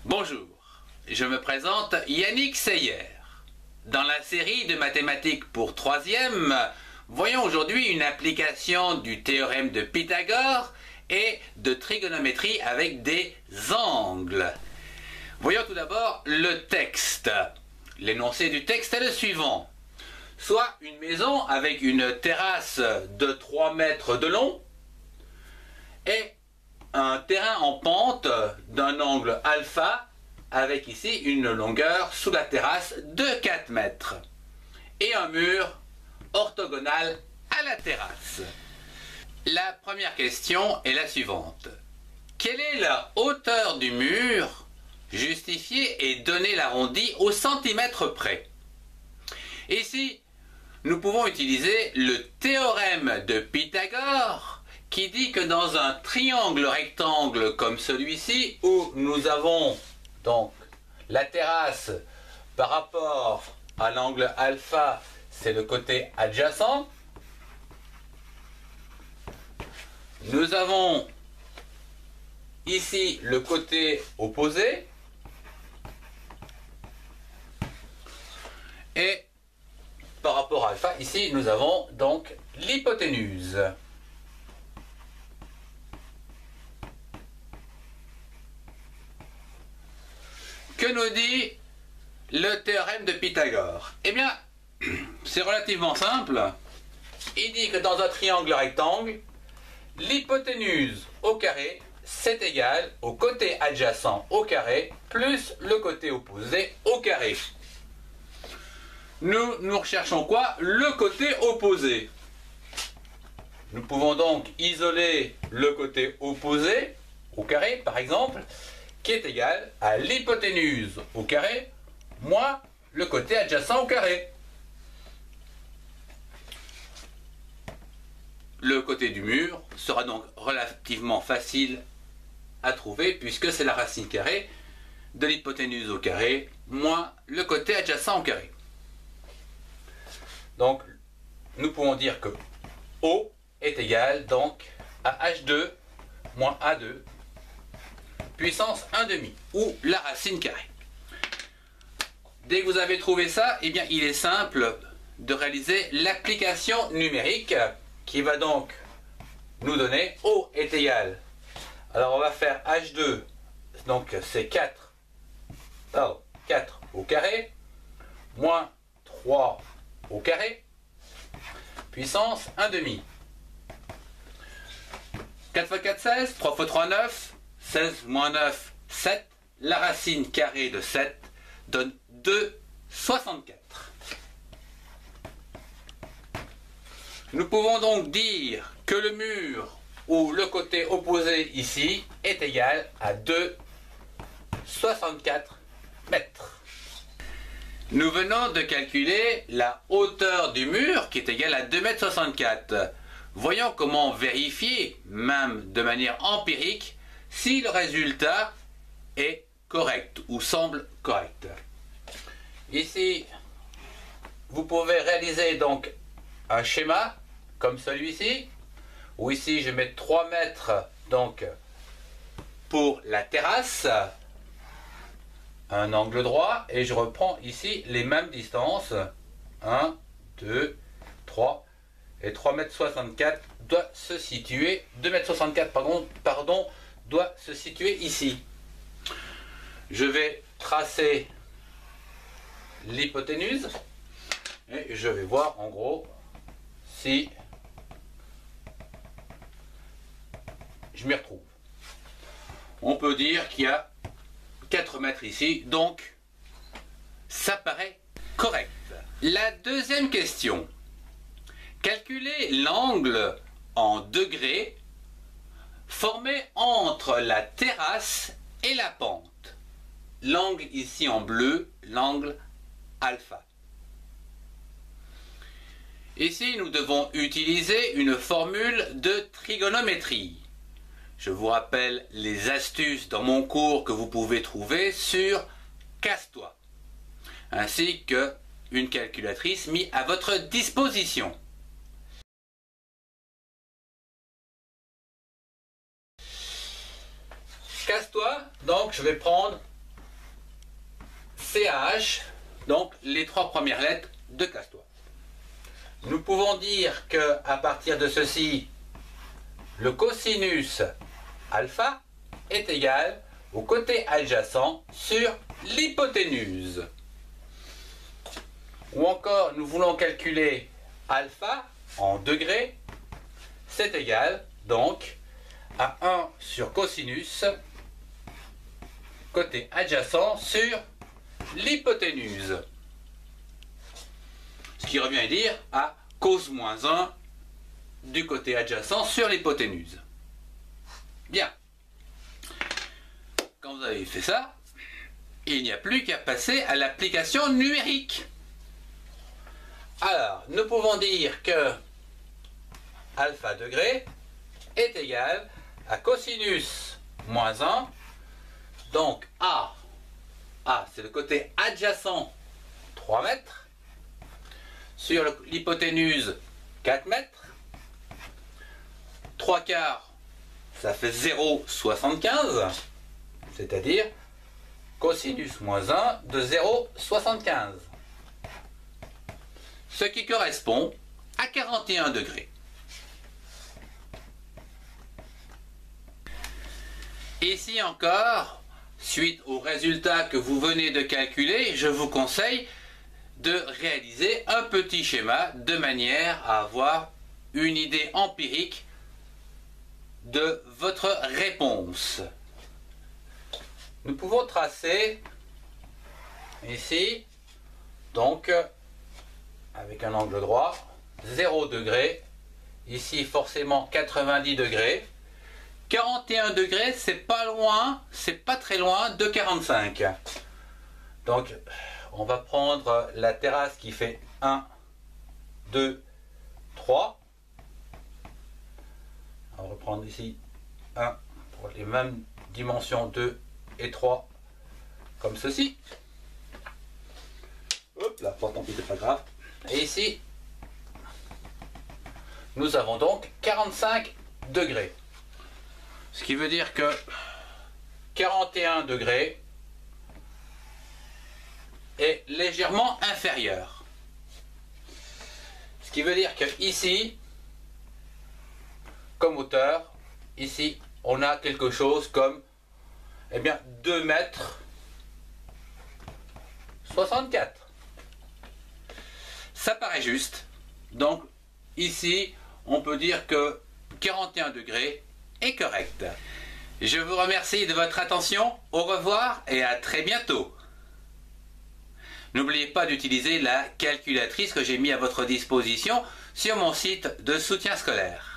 Bonjour, je me présente Yannick Seyer. Dans la série de mathématiques pour 3e, voyons aujourd'hui une application du théorème de Pythagore et de trigonométrie avec des angles. Voyons tout d'abord le texte. L'énoncé du texte est le suivant. Soit une maison avec une terrasse de 3 mètres de long et un terrain en pente d'un angle alpha avec ici une longueur sous la terrasse de 4 mètres et un mur orthogonal à la terrasse. La première question est la suivante. Quelle est la hauteur du mur justifiée et donnée l'arrondi au centimètre près? Ici, nous pouvons utiliser le théorème de Pythagore qui dit que dans un triangle rectangle comme celui-ci, où nous avons donc la terrasse par rapport à l'angle alpha, c'est le côté adjacent. Nous avons ici le côté opposé. Et par rapport à alpha, ici nous avons donc l'hypoténuse. Que nous dit le théorème de Pythagore? Eh bien, c'est relativement simple. Il dit que dans un triangle rectangle, l'hypoténuse au carré, c'est égal au côté adjacent au carré plus le côté opposé au carré. Nous recherchons quoi? Le côté opposé. Nous pouvons donc isoler le côté opposé au carré, par exemple, qui est égal à l'hypoténuse au carré moins le côté adjacent au carré. Le côté du mur sera donc relativement facile à trouver puisque c'est la racine carrée de l'hypoténuse au carré moins le côté adjacent au carré. Donc nous pouvons dire que O est égal donc à H2 moins A2 puissance 1/2 ou la racine carrée. Dès que vous avez trouvé ça, eh bien il est simple de réaliser l'application numérique qui va donc nous donner O est égal. Alors on va faire H2, donc c'est 4 au carré, moins 3 au carré, puissance 1/2. 4 fois 4, 16, 3 fois 3, 9, 16 moins 9, 7. La racine carrée de 7 donne 2, 64. Nous pouvons donc dire que le mur ou le côté opposé ici est égal à 2, 64 mètres. Nous venons de calculer la hauteur du mur qui est égale à 2,64 m. Voyons comment vérifier, même de manière empirique, si le résultat est correct ou semble correct. Ici, vous pouvez réaliser donc un schéma comme celui-ci, où ici je mets 3 mètres donc pour la terrasse, un angle droit, et je reprends ici les mêmes distances, 1, 2, 3, et 3,64 m doit se situer, 2,64 m pardon, doit se situer ici. Je vais tracer l'hypoténuse et je vais voir en gros si je m'y retrouve. On peut dire qu'il y a 4 mètres ici, donc ça paraît correct. La deuxième question. Calculer l'angle en degrés formé entre la terrasse et la pente. L'angle ici en bleu, l'angle alpha. Ici, nous devons utiliser une formule de trigonométrie. Je vous rappelle les astuces dans mon cours que vous pouvez trouver sur Casse-toi, ainsi qu'une calculatrice mise à votre disposition. Casse-toi, donc je vais prendre CH, donc les 3 premières lettres de Casse-Toi. Nous pouvons dire que à partir de ceci, le cosinus alpha est égal au côté adjacent sur l'hypoténuse. Ou encore, nous voulons calculer alpha en degrés, c'est égal donc à 1 sur cosinus côté adjacent sur l'hypoténuse. Ce qui revient à dire à cos moins 1 du côté adjacent sur l'hypoténuse. Bien. Quand vous avez fait ça, il n'y a plus qu'à passer à l'application numérique. Alors, nous pouvons dire que alpha degré est égal à cosinus moins 1. Donc A c'est le côté adjacent 3 mètres. Sur l'hypoténuse 4 mètres. 3 quarts, ça fait 0,75. C'est-à-dire cosinus moins 1 de 0,75. Ce qui correspond à 41 degrés. Ici encore, suite au résultat que vous venez de calculer, je vous conseille de réaliser un petit schéma de manière à avoir une idée empirique de votre réponse. Nous pouvons tracer ici, donc avec un angle droit, 0 degré, ici forcément 90 degrés, 41 degrés, c'est pas loin, c'est pas très loin de 45. Donc on va prendre la terrasse qui fait 1, 2, 3. On va reprendre ici 1 pour les mêmes dimensions 2 et 3 comme ceci. Hop là, tant pis, c'est pas grave. Et ici, nous avons donc 45 degrés. Ce qui veut dire que 41 degrés est légèrement inférieur. Ce qui veut dire que ici, comme hauteur, ici, on a quelque chose comme 2 mètres 64. Ça paraît juste. Donc ici, on peut dire que 41 degrés est correct. Je vous remercie de votre attention. Au revoir et à très bientôt. N'oubliez pas d'utiliser la calculatrice que j'ai mis à votre disposition sur mon site de soutien scolaire.